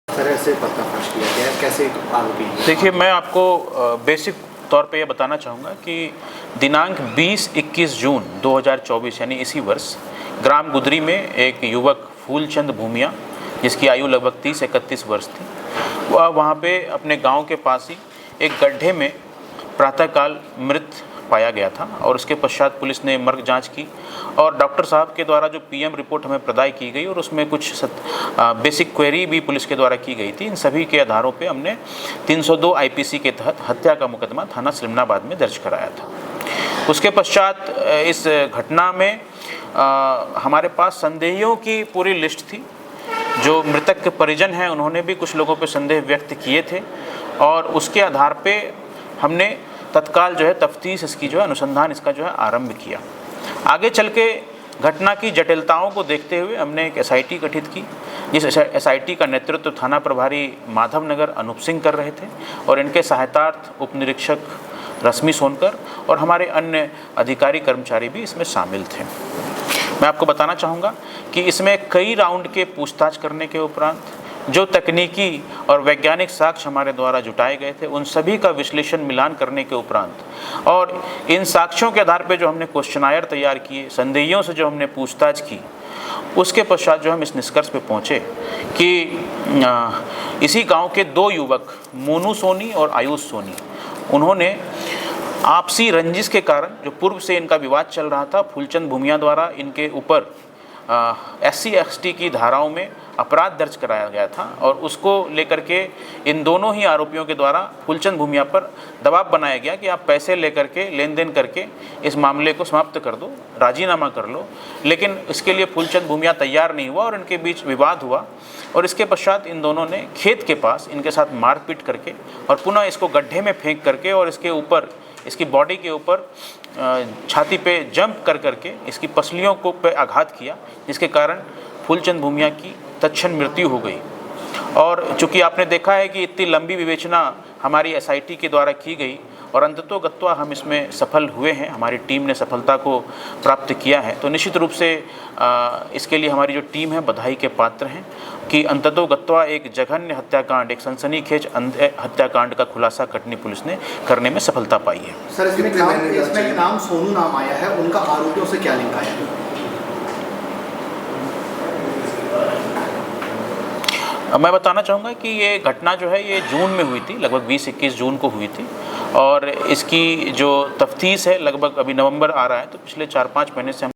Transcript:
तरह से पर्दाफाश किया गया, कैसे आरोपी? देखिए, मैं आपको बेसिक तौर पे ये बताना चाहूँगा कि दिनांक 20-21 जून 2024 यानी इसी वर्ष ग्राम गुदरी में एक युवक फूलचंद भूमिया, जिसकी आयु लगभग 30-31 वर्ष थी, वह वहाँ पे अपने गांव के पास ही एक गड्ढे में प्रातःकाल मृत पाया गया था। और उसके पश्चात पुलिस ने मर्ग जांच की और डॉक्टर साहब के द्वारा जो पीएम रिपोर्ट हमें प्रदान की गई और उसमें कुछ बेसिक क्वेरी भी पुलिस के द्वारा की गई थी। इन सभी के आधारों पे हमने 302 आईपीसी के तहत हत्या का मुकदमा थाना सलिमनाबाद में दर्ज कराया था। उसके पश्चात इस घटना में हमारे पास संदेहियों की पूरी लिस्ट थी। जो मृतक के परिजन हैं उन्होंने भी कुछ लोगों पर संदेह व्यक्त किए थे और उसके आधार पे हमने तत्काल जो है तफ्तीश इसकी जो है अनुसंधान इसका जो है आरंभ किया। आगे चल के घटना की जटिलताओं को देखते हुए हमने एक एसआईटी गठित की, जिस एसआईटी का नेतृत्व थाना प्रभारी माधवनगर अनूप सिंह कर रहे थे और इनके सहायतार्थ उप निरीक्षक रश्मि सोनकर और हमारे अन्य अधिकारी कर्मचारी भी इसमें शामिल थे। मैं आपको बताना चाहूँगा कि इसमें कई राउंड के पूछताछ करने के उपरांत जो तकनीकी और वैज्ञानिक साक्ष्य हमारे द्वारा जुटाए गए थे उन सभी का विश्लेषण मिलान करने के उपरांत और इन साक्ष्यों के आधार पर जो हमने क्वेश्चनायर तैयार किए, संदेहियों से जो हमने पूछताछ की, उसके पश्चात जो हम इस निष्कर्ष पे पहुँचे कि इसी गांव के दो युवक मोनू सोनी और आयुष सोनी, उन्होंने आपसी रंजिश के कारण जो पूर्व से इनका विवाद चल रहा था, फूलचंद भूमिया द्वारा इनके ऊपर SC/ST की धाराओं में अपराध दर्ज कराया गया था और उसको लेकर के इन दोनों ही आरोपियों के द्वारा फूलचंद भूमिया पर दबाव बनाया गया कि आप पैसे लेकर के लेन देन करके इस मामले को समाप्त कर दो, राजीनामा कर लो। लेकिन इसके लिए फूलचंद भूमिया तैयार नहीं हुआ और इनके बीच विवाद हुआ और इसके पश्चात इन दोनों ने खेत के पास इनके साथ मारपीट करके और पुनः इसको गड्ढे में फेंक करके और इसके ऊपर, इसकी बॉडी के ऊपर छाती पे जंप कर करके इसकी पसलियों को पे आघात किया, जिसके कारण फूलचंद भूमिया की तत्क्षण मृत्यु हो गई। और चूँकि आपने देखा है कि इतनी लंबी विवेचना हमारी एसआईटी के द्वारा की गई और अंततोगत्वा हम इसमें सफल हुए हैं, हमारी टीम ने सफलता को प्राप्त किया है, तो निश्चित रूप से इसके लिए हमारी जो टीम है बधाई के पात्र हैं कि अंततोगत्वा एक जघन्य हत्याकांड, एक सनसनीखेज हत्याकांड का खुलासा कटनी पुलिस ने करने में सफलता पाई है। सर, इसमें एक नाम सोनू नाम आया है, उनका आरोपियों से क्या लिंक आया है? मैं बताना चाहूँगा कि ये घटना जो है ये जून में हुई थी, लगभग 20-21 जून को हुई थी और इसकी जो तफ्तीश है लगभग अभी नवंबर आ रहा है, तो पिछले 4-5 महीने से हम